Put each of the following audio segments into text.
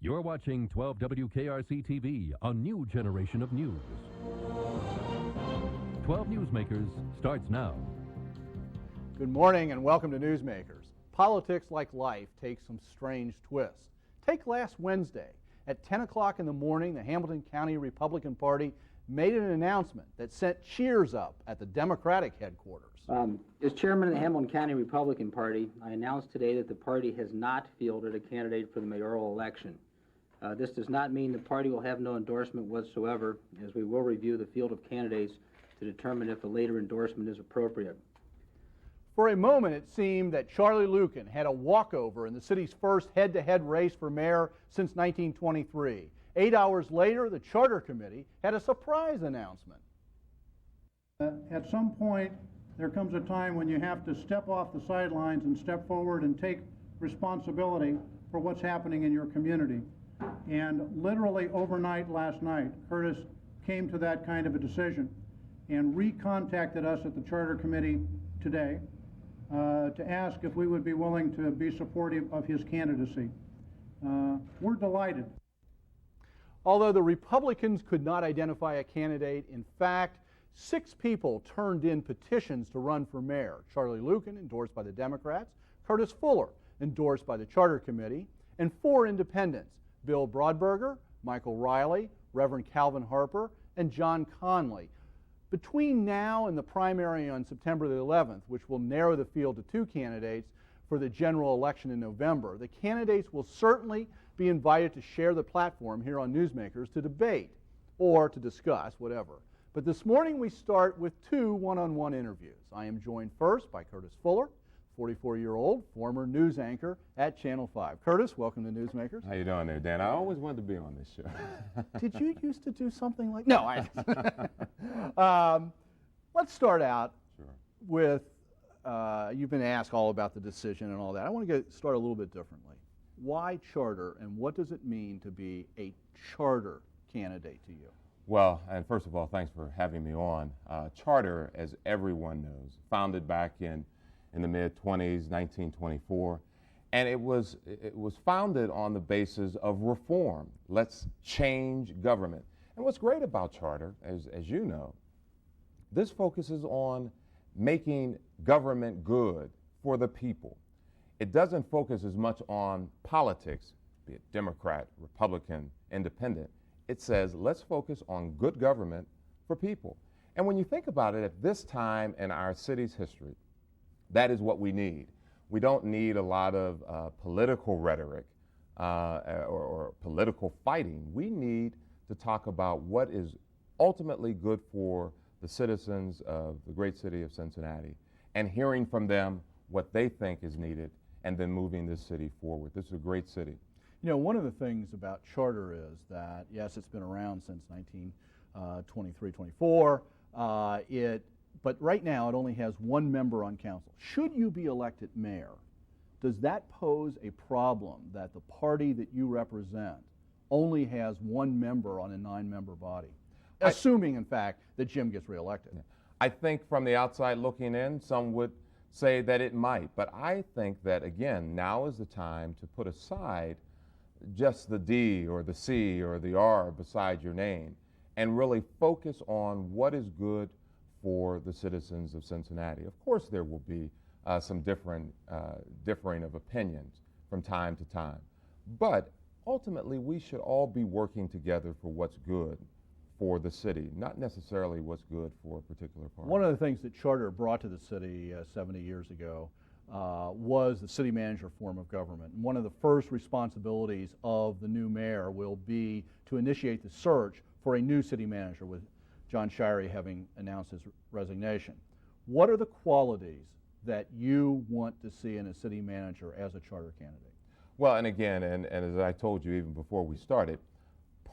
You're watching 12 WKRC TV, a new generation of news. 12 Newsmakers starts now. Good morning and welcome to Newsmakers. Politics, like life, takes some strange twists. Take last Wednesday. At 10 o'clock in the morning, the Hamilton County Republican Party made an announcement that sent cheers up at the Democratic headquarters. As chairman of the Hamilton County Republican Party, I announced today that the party has not fielded a candidate for the mayoral election. This does not mean the party will have no endorsement whatsoever, as we will review the field of candidates to determine if a later endorsement is appropriate. For a moment, it seemed that Charlie Luken had a walkover in the city's first head-to-head race for mayor since 1923. 8 hours later, the Charter Committee had a surprise announcement. At some point, there comes a time when you have to step off the sidelines and step forward and take responsibility for what's happening in your community. And literally overnight last night, Courtis came to that kind of a decision and recontacted us at the Charter Committee today to ask if we would be willing to be supportive of his candidacy. We're delighted. Although the Republicans could not identify a candidate, in fact, 6 people turned in petitions to run for mayor. Charlie Luken, endorsed by the Democrats, Courtis Fuller, endorsed by the Charter Committee, and 4 independents, Bill Broadberger, Michael Riley, Reverend Calvin Harper, and John Conley. Between now and the primary on September the 11th, which will narrow the field to 2 candidates for the general election in November, the candidates will certainly be invited to share the platform here on Newsmakers to debate or to discuss, whatever. But this morning we start with 2 one-on-one interviews. I am joined first by Courtis Fuller, 44-year-old former news anchor at Channel 5. Courtis, welcome to Newsmakers. How you doing there, Dan? I always wanted to be on this show. Did you used to do something like that? No, let's start out with, you've been asked all about the decision and all that. I want to start a little bit differently. Why charter, and what does it mean to be a charter candidate to you? Well, and first of all, thanks for having me on. Charter, as everyone knows, founded back in the mid-20s, 1924, and it was founded on the basis of reform. Let's change government. And what's great about charter, as you know, this focuses on making government good for the people. It doesn't focus as much on politics, be it Democrat, Republican, Independent. It says, let's focus on good government for people. And when you think about it, at this time in our city's history, that is what we need. We don't need a lot of political rhetoric or political fighting. We need to talk about what is ultimately good for the citizens of the great city of Cincinnati and hearing from them what they think is needed and then moving this city forward. This is a great city. You know, one of the things about charter is that, yes, it's been around since 1923, 24. But right now it only has 1 member on council. Should you be elected mayor, does that pose a problem that the party that you represent only has 1 member on a 9-member body? Assuming, in fact, that Jim gets reelected. I think from the outside looking in, some would say that it might. But I think that, again, now is the time to put aside just the D or the C or the R beside your name and really focus on what is good for the citizens of Cincinnati. Of course, there will be some differing of opinions from time to time. But ultimately, we should all be working together for what's good for the city, not necessarily what's good for a particular party. One of the things that Charter brought to the city 70 years ago was the city manager form of government. And one of the first responsibilities of the new mayor will be to initiate the search for a new city manager, with John Shirey having announced his resignation. What are the qualities that you want to see in a city manager as a charter candidate? Well, and again, and as I told you even before we started,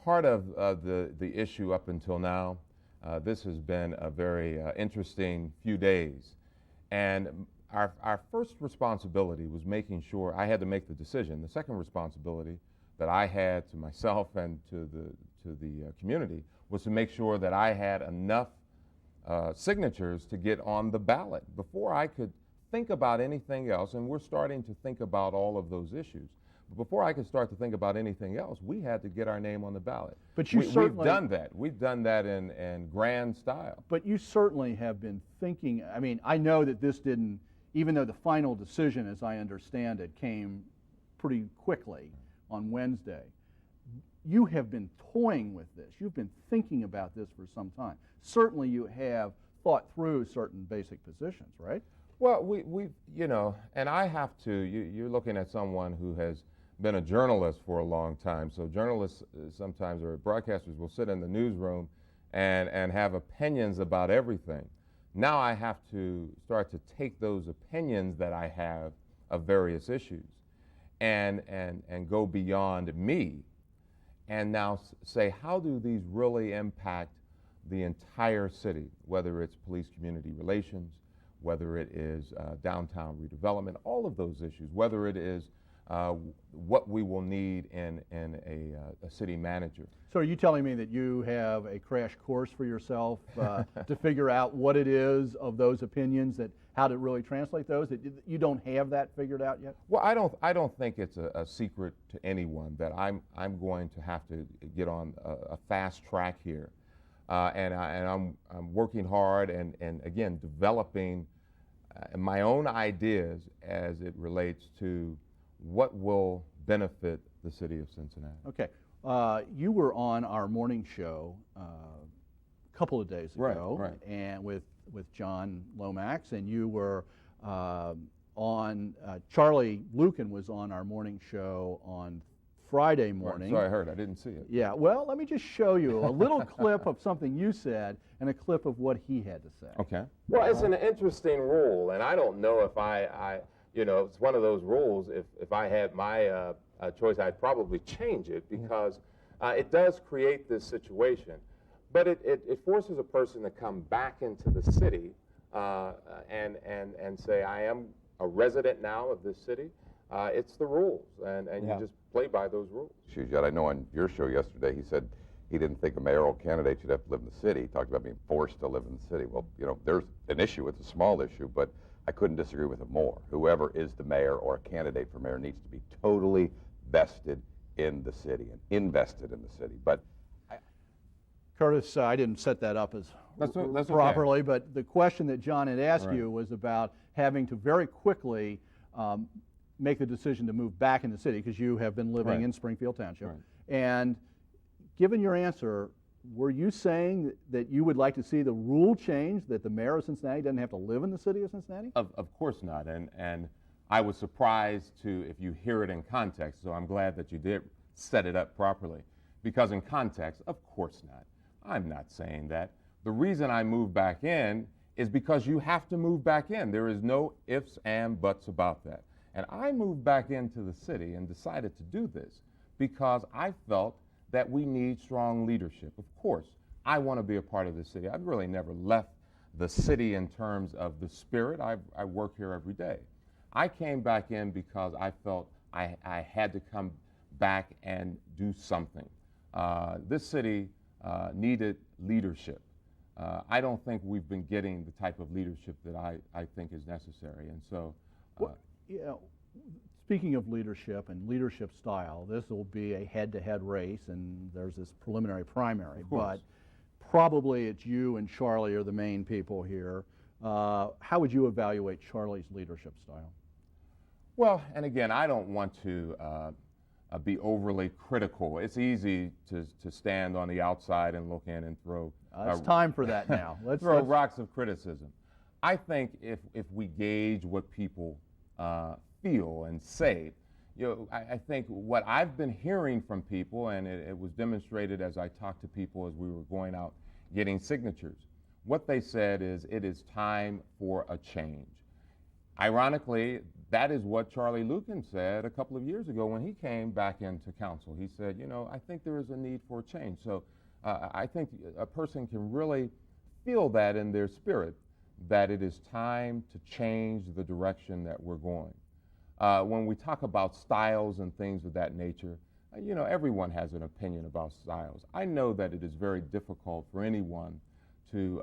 part of the issue up until now, this has been a very interesting few days. And our first responsibility was making sure I had to make the decision. The second responsibility that I had to myself and to the community was to make sure that I had enough signatures to get on the ballot before I could think about anything else. And we're starting to think about all of those issues. But before I could start to think about anything else, we had to get our name on the ballot. But you we've done that. We've done that in grand style. But you certainly have been thinking, I mean, I know that this didn't, even though the final decision, as I understand it, came pretty quickly on Wednesday, you have been toying with this. You've been thinking about this for some time. Certainly you have thought through certain basic positions, right? Well, we you know, and I have to, you're looking at someone who has been a journalist for a long time. So journalists sometimes, or broadcasters, will sit in the newsroom and have opinions about everything. Now I have to start to take those opinions that I have of various issues and go beyond me and now say, how do these really impact the entire city, whether it's police community relations, whether it is downtown redevelopment, all of those issues, whether it is what we will need in a city manager. So are you telling me that you have a crash course for yourself to figure out what it is of those opinions, that how to really translate those? That you don't have that figured out yet? Well, I don't think it's a secret to anyone that I'm going to have to get on a fast track here, and I'm working hard and again developing my own ideas as it relates to what will benefit the city of Cincinnati. Okay. You were on our morning show a couple of days ago, right. and with John Lomax, and you were on, Charlie Lucan was on our morning show on Friday morning. So I heard. I didn't see it. Yeah, well, let me just show you a little clip of something you said and a clip of what he had to say. Okay. Well, it's an interesting rule, and I don't know if I you know, it's one of those rules, if I had my choice, I'd probably change it, because it does create this situation. But it forces a person to come back into the city and say, I am a resident now of this city. It's the rules, and you just play by those rules. Yet I know on your show yesterday he said he didn't think a mayoral candidate should have to live in the city. He talked about being forced to live in the city. Well, you know, there's an issue. It's a small issue, but I couldn't disagree with him more. Whoever is the mayor or a candidate for mayor needs to be totally vested in the city and invested in the city. But Courtis, I didn't set that up as that's properly, okay. but the question that John had asked you was about having to very quickly make the decision to move back in the city, because you have been living in Springfield Township. Right. And given your answer, were you saying that you would like to see the rule change, that the mayor of Cincinnati doesn't have to live in the city of Cincinnati? Of course not, and I was surprised if you hear it in context, so I'm glad that you did set it up properly, because in context, of course not. I'm not saying that. The reason I moved back in is because you have to move back in. There is no ifs and buts about that. And I moved back into the city and decided to do this because I felt that we need strong leadership. Of course, I want to be a part of the city. I've really never left the city in terms of the spirit. I work here every day. I came back in because I felt I had to come back and do something. This city needed leadership. I don't think we've been getting the type of leadership that I think is necessary. And so, speaking of leadership and leadership style, this will be a head-to-head race, and there's this preliminary primary, but probably it's you and Charlie are the main people here. How would you evaluate Charlie's leadership style? Well, and again, I don't want to be overly critical. It's easy to stand on the outside and look in and throw. It's time for that now. Let's throw rocks of criticism. I think if we gauge what people feel and say, I think what I've been hearing from people, and it was demonstrated as I talked to people as we were going out getting signatures, what they said is it is time for a change. Ironically, that is what Charlie Lucan said a couple of years ago when he came back into council. He said, I think there is a need for a change. So I think a person can really feel that in their spirit, that it is time to change the direction that we're going. When we talk about styles and things of that nature, everyone has an opinion about styles. I know that it is very difficult for anyone to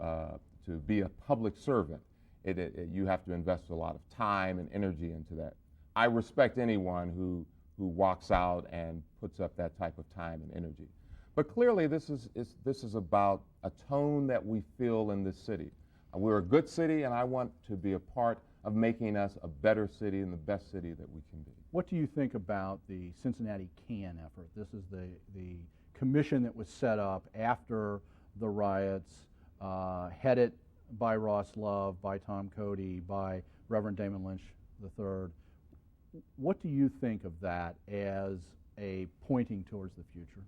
be a public servant. You have to invest a lot of time and energy into that. I respect anyone who who walks out and puts up that type of time and energy. But clearly, this is about a tone that we feel in this city. We're a good city, and I want to be a part of making us a better city and the best city that we can be. What do you think about the Cincinnati CAN effort? This is the commission that was set up after the riots, headed by Ross Love, by Tom Courtis, by Reverend Damon Lynch III. What do you think of that as a pointing towards the future?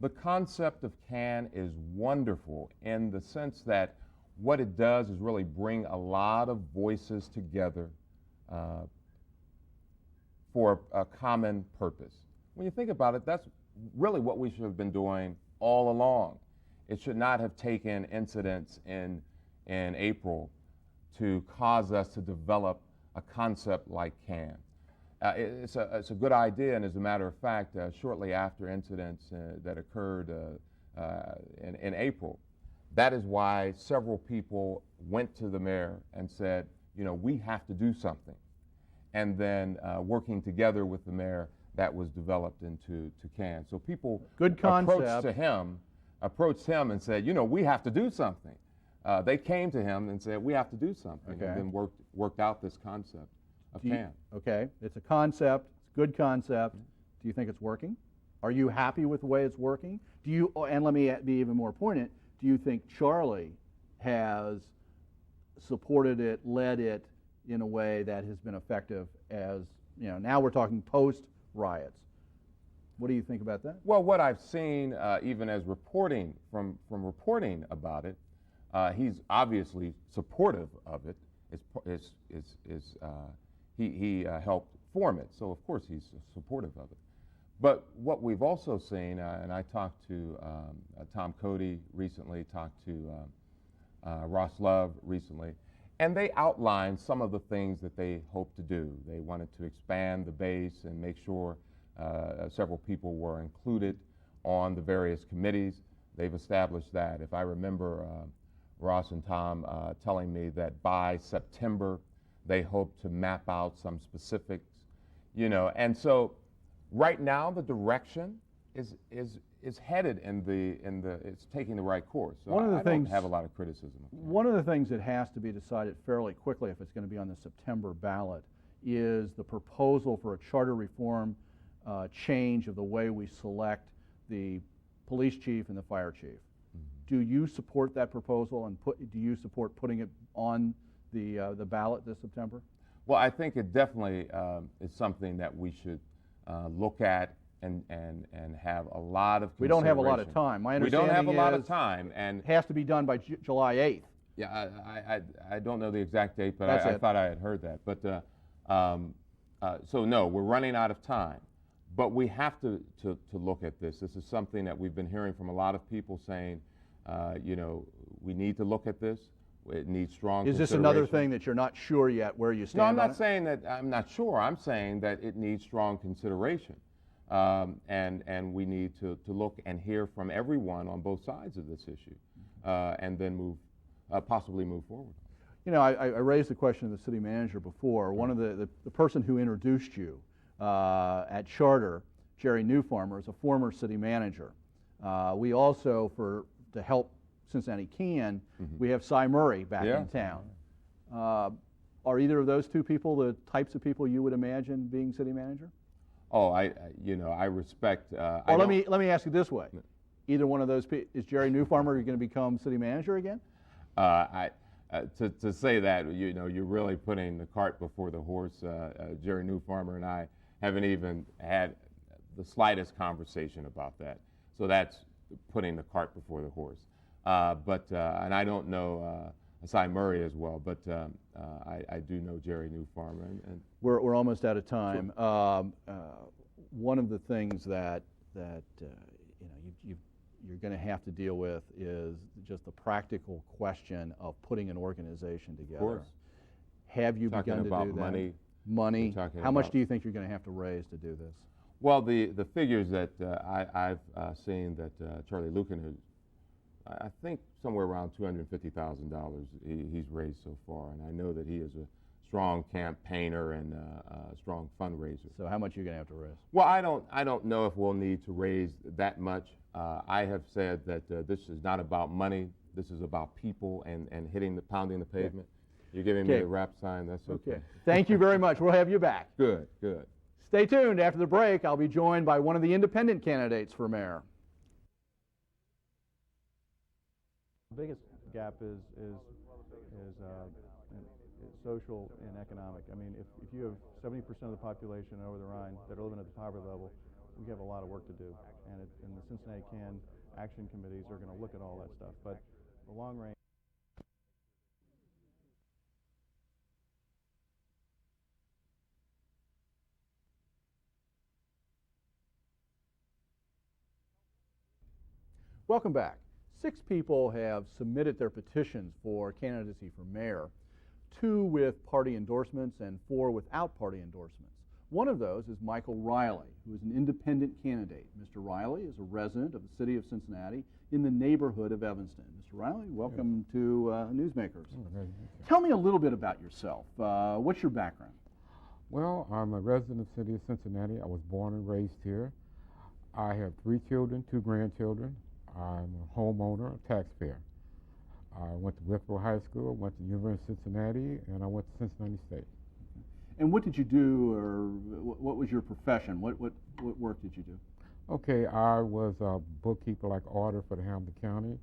The concept of CAN is wonderful in the sense that what it does is really bring a lot of voices together for a common purpose. When you think about it, that's really what we should have been doing all along. It should not have taken incidents in April to cause us to develop a concept like CAN. It's a good idea, and as a matter of fact, shortly after incidents that occurred in April, that is why several people went to the mayor and said, you know, we have to do something. And then working together with the mayor, that was developed into CAN. So people approached him and said, you know, we have to do something. They came to him and said, we have to do something, okay. And then worked out this concept of CAN. Okay, it's a concept, it's a good concept. Do you think it's working? Are you happy with the way it's working? Do you, and let me be even more poignant, do you think Charlie has supported it, led it in a way that has been effective as, you know, now we're talking post-riots. What do you think about that? Well, what I've seen, even as reporting, from reporting about it, he's obviously supportive of it. He helped form it, so of course he's supportive of it. But what we've also seen, and I talked to Tom Courtis recently, talked to Ross Love recently, and they outlined some of the things that they hope to do. They wanted to expand the base and make sure several people were included on the various committees. They've established that. If I remember Ross and Tom telling me that by September they hope to map out some specifics, you know, and so right now the direction is headed it's taking the right course. So I don't have a lot of criticism. One of the things that has to be decided fairly quickly if it's going to be on the September ballot is the proposal for a charter reform change of the way we select the police chief and the fire chief. Mm-hmm. Do you support that proposal, and do you support putting it on the ballot this September? Well, I think it definitely is something that we should look at and have a lot of consideration. We don't have a lot of time. My understanding we don't have a lot of is time, and it has to be done by July 8th. Yeah, I don't know the exact date, but I thought I had heard that. But so no, we're running out of time. But we have to look at this. This is something that we've been hearing from a lot of people saying, you know, we need to look at this. It needs strong consideration. Is this another thing that you're not sure yet where you stand? No, I'm not saying that I'm not sure. I'm saying that it needs strong consideration. And we need to look and hear from everyone on both sides of this issue, and then possibly move forward. You know, I raised the question of the city manager before. One of the person who introduced you at Charter, Jerry Newfarmer, is a former city manager. We also, to help Cincinnati CAN, we have Cy Murray back in town. Are either of those two people the types of people you would imagine being city manager? Oh, I respect. Or let me ask you this way: either one of those is Jerry Newfarmer going to become city manager again? To say that, you know, you're really putting the cart before the horse. Jerry Newfarmer and I haven't even had the slightest conversation about that. So that's putting the cart before the horse. And I don't know Cy Murray as well, but I do know Jerry Newfarmer. And we're almost out of time. Sure. One of the things that you know you're going to have to deal with is just the practical question of putting an organization together. Of course. Have you begun to do that? Talking about Money. How much do you think you're going to have to raise to do this? Well, the figures that I've seen that Charlie Lucan has, I think somewhere around $250,000 he's raised so far, and I know that he is a strong campaigner and strong fundraiser. So how much are you going to have to raise? Well, I don't know if we'll need to raise that much. I have said that this is not about money. This is about people and pounding the pavement. You're giving me a rap sign. That's okay. Thank you very much. We'll have you back. Good, good. Stay tuned. After the break, I'll be joined by one of the independent candidates for mayor. The biggest gap is social and economic. I mean, if you have 70% of the population over the Rhine that are living at the poverty level, we have a lot of work to do. And the Cincinnati Can action committees are going to look at all that stuff. But the long range. Welcome back. 6 people have submitted their petitions for candidacy for mayor, 2 with party endorsements and 4 without party endorsements. One of those is Michael Riley, who is an independent candidate. Mr. Riley is a resident of the city of Cincinnati in the neighborhood of Evanston. Mr. Riley, welcome to Newsmakers. Tell me a little bit about yourself. What's your background? Well, I'm a resident of the city of Cincinnati. I was born and raised here. I have 3 children, 2 grandchildren. I'm a homeowner, a taxpayer. I went to Whitfield High School, went to the University of Cincinnati, and I went to Cincinnati State. And what did you do, or what was your profession? What work did you do? Okay, I was a bookkeeper, like auditor for the Hamilton County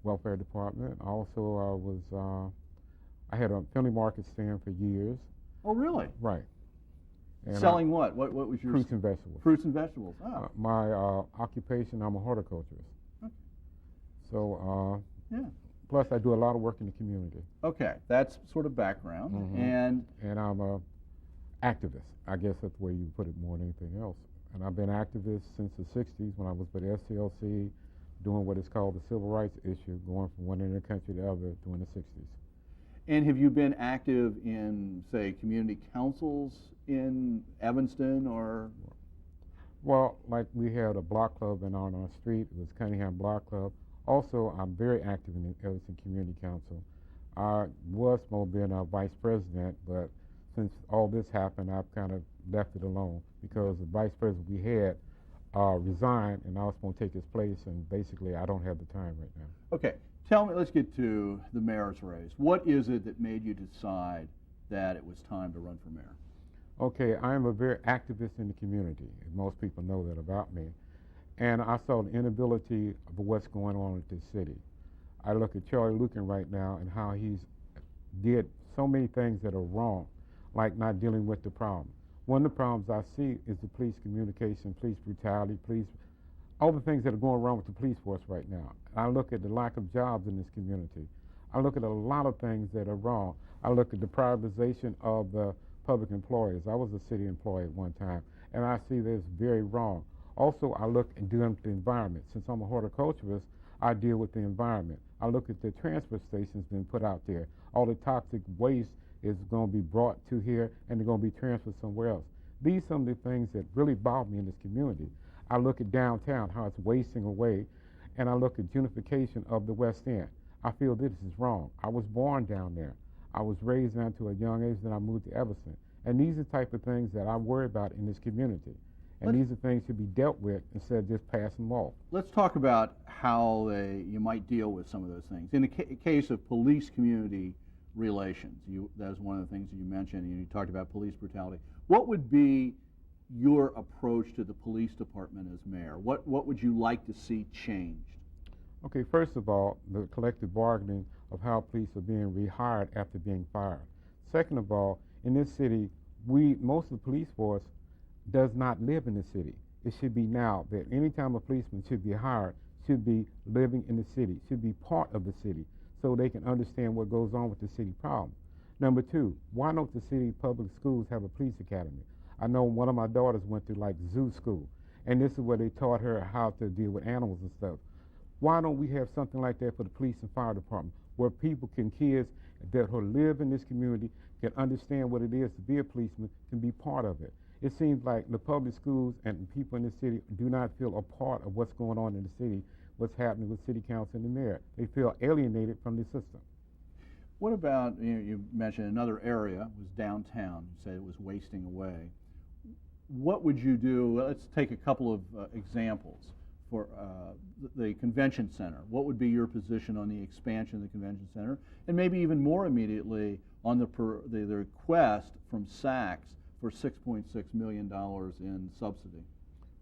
Welfare Department. Also, I had a family market stand for years. Oh, really? Right. And selling what? What was your fruits and vegetables? Fruits and vegetables. Oh. My occupation, I'm a horticulturist. Okay. So, yeah. Plus, I do a lot of work in the community. Okay, that's sort of background. And I'm a activist. I guess that's the way you put it more than anything else. And I've been activist since the 60s when I was with the SCLC, doing what is called the civil rights issue, going from one end of the country to the other during the 60s. And have you been active in, say, community councils in Evanston or? Well, like we had a block club on our street. It was Cunningham Block Club. Also, I'm very active in the Evanston Community Council. I was supposed to be a vice president, but since all this happened, I've kind of left it alone because the vice president we had resigned, and I was going to take his place, and basically I don't have the time right now. Okay, tell me, let's get to the mayor's race. What is it that made you decide that it was time to run for mayor? Okay, I am a very activist in the community. Most people know that about me. And I saw the inability of what's going on with this city. I look at Charlie Lukin right now and how he's did so many things that are wrong, like not dealing with the problem. One of the problems I see is the police communication, police brutality, all the things that are going wrong with the police force right now. I look at the lack of jobs in this community. I look at a lot of things that are wrong. I look at the privatization of the public employees. I was a city employee at one time, and I see that it's very wrong. Also, I look and deal with the environment. Since I'm a horticulturist, I deal with the environment. I look at the transfer stations being put out there. All the toxic waste is going to be brought to here, and they're going to be transferred somewhere else. These are some of the things that really bother me in this community. I look at downtown, how it's wasting away, and I look at unification of the West End. I feel this is wrong. I was born down there. I was raised down to a young age, then I moved to Evanston. And these are the type of things that I worry about in this community. And these are things to be dealt with instead of just passing them off. Let's talk about how you might deal with some of those things. In the case of police-community relations, that was one of the things that you mentioned, and you talked about police brutality. What would be your approach to the police department as mayor? What would you like to see changed? Okay, first of all, the collective bargaining of how police are being rehired after being fired. Second of all, in this city, most of the police force does not live in the city. It should be now that any time a policeman should be hired, should be living in the city, should be part of the city, so they can understand what goes on with the city problem. Number 2, why don't the city public schools have a police academy? I know one of my daughters went to like zoo school, and this is where they taught her how to deal with animals and stuff. Why don't we have something like that for the police and fire department, where kids that live in this community can understand what it is to be a policeman, can be part of it. It seems like the public schools and people in the city do not feel a part of what's going on in the city, what's happening with city council and the mayor. They feel alienated from the system. What about, you mentioned another area was downtown. You said it was wasting away. What would you do? Let's take a couple of examples. For the convention center, what would be your position on the expansion of the convention center, and maybe even more immediately on the request from Saks for $6.6 million in subsidy?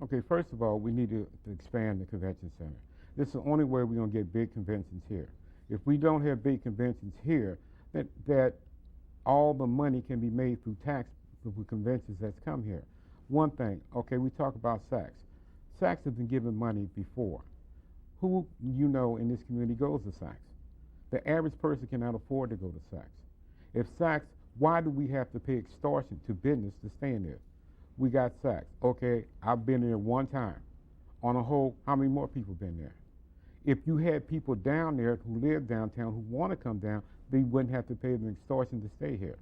Okay, first of all, we need to expand the convention center. This is the only way we're going to get big conventions here. If we don't have big conventions here, that all the money can be made through tax for conventions that's come here. One thing, okay, we talk about Saks. Saks have been given money before. Who in this community goes to Saks? The average person cannot afford to go to Saks. If Saks, why do we have to pay extortion to business to stay in there? We got Saks. Okay, I've been there one time. On a whole, how many more people been there? If you had people down there who live downtown who want to come down, they wouldn't have to pay them extortion to stay here.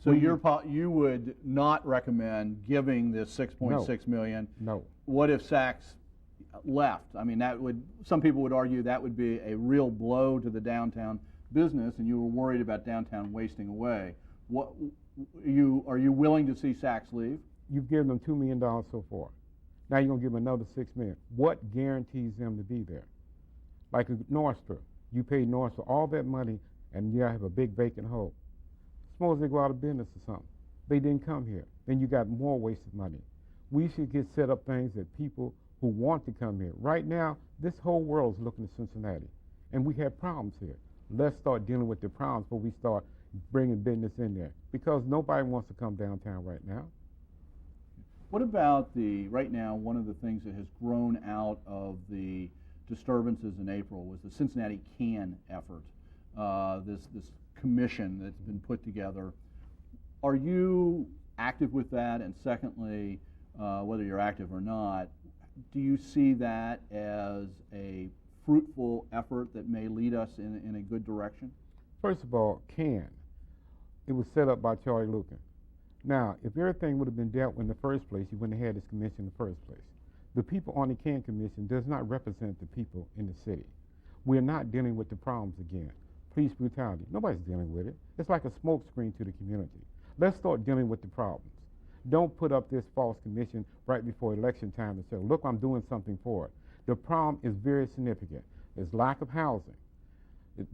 So you would not recommend giving this $6.6 million? No. What if Saks left? I mean, some people would argue that would be a real blow to the downtown business, and you were worried about downtown wasting away. Are you willing to see Saks leave? You've given them $2 million so far. Now you're going to give them another $6 million. What guarantees them to be there? Like a Nordstrom, you pay Nordstrom all that money, and you have a big vacant hole. Suppose they go out of business or something. They didn't come here. Then you got more wasted money. We should get set up things that people who want to come here. Right now, this whole world is looking to Cincinnati, and we have problems here. Let's start dealing with the problems before we start bringing business in there, because nobody wants to come downtown right now. What about right now, one of the things that has grown out of the disturbances in April was the Cincinnati CAN effort, this commission that's been put together. Are you active with that? And secondly, whether you're active or not, do you see that as a fruitful effort that may lead us in a good direction? First of all, CAN, it was set up by Charlie Lukin. Now, if everything would have been dealt with in the first place, you wouldn't have had this commission in the first place. The people on the CAN commission does not represent the people in the city. We're not dealing with the problems again. Police brutality, nobody's dealing with it. It's like a smoke screen to the community. Let's start dealing with the problems. Don't put up this false commission right before election time and say, look, I'm doing something for it. The problem is very significant. There's lack of housing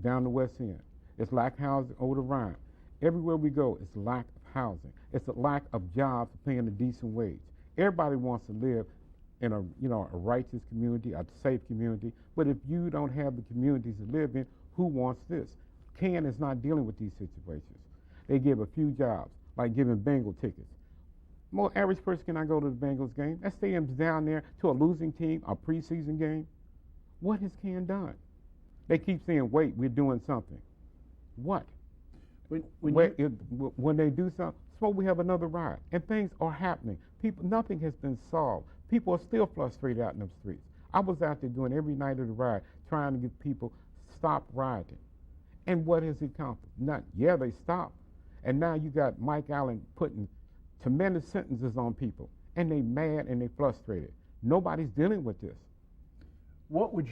down the West End. It's lack of housing over the Rhine. Everywhere we go, it's lack of housing. It's a lack of jobs paying a decent wage. Everybody wants to live in a righteous community, a safe community. But if you don't have the communities to live in, who wants this? CAN is not dealing with these situations. They give a few jobs, like giving Bengal tickets. Most average person cannot go to the Bengals game. That stadium's down there to a losing team, a preseason game. What has CAN done? They keep saying, wait, we're doing something. What? When they do something, suppose we have another riot, and things are happening. Nothing has been solved. People are still frustrated out in the streets. I was out there doing every night of the riot, trying to get people stop rioting. And what has it accomplished? Nothing. Yeah, they stopped. And now you got Mike Allen putting tremendous sentences on people, and they mad and they frustrated. Nobody's dealing with this. What would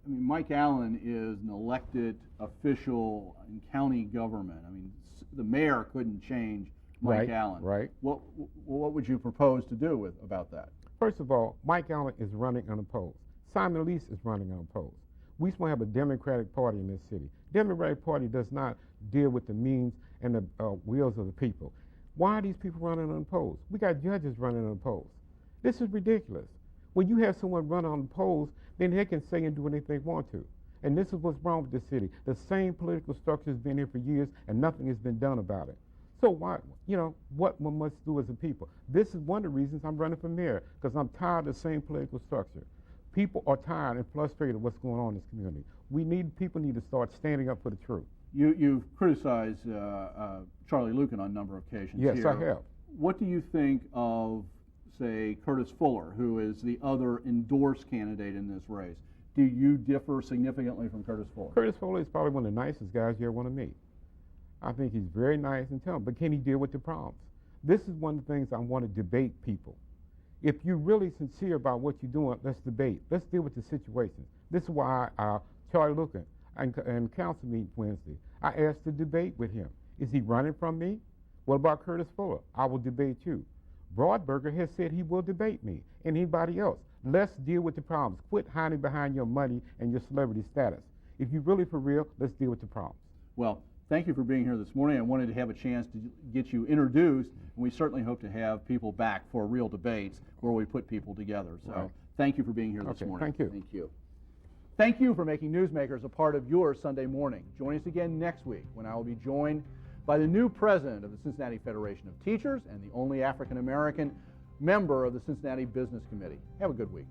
Mike Allen is an elected official in county government. I mean, the mayor couldn't change Mike Allen. Right. What would you propose to do about that? First of all, Mike Allen is running unopposed. Simon Lease is running unopposed. We supposed to have a Democratic Party in this city. Democratic Party does not deal with the means and the wills of the people. Why are these people running unopposed? We got judges running unopposed. This is ridiculous. When you have someone run unopposed, then they can say and do anything they want to. And this is what's wrong with the city. The same political structure has been here for years, and nothing has been done about it. So why, what one must do as a people? This is one of the reasons I'm running for mayor, because I'm tired of the same political structure. People are tired and frustrated of what's going on in this community. People need to start standing up for the truth. You've criticized Charlie Lukin on a number of occasions. Yes, here. I have. What do you think of, say, Courtis Fuller, who is the other endorsed candidate in this race? Do you differ significantly from Courtis Fuller? Courtis Fuller is probably one of the nicest guys you ever want to meet. I think he's very nice and talented, but can he deal with the problems? This is one of the things I want to debate people. If you're really sincere about what you're doing, let's debate. Let's deal with the situation. This is why Charlie Lukin, and council meeting Wednesday. I asked to debate with him. Is he running from me? What about Courtis Fuller? I will debate you. Broadberger has said he will debate me and anybody else. Let's deal with the problems. Quit hiding behind your money and your celebrity status. If you're really for real, let's deal with the problems. Well, thank you for being here this morning. I wanted to have a chance to get you introduced, and we certainly hope to have people back for real debates where we put people together. So right. Thank you for being here this morning. Thank you. Thank you. Thank you for making Newsmakers a part of your Sunday morning. Join us again next week when I will be joined by the new president of the Cincinnati Federation of Teachers and the only African American member of the Cincinnati Business Committee. Have a good week.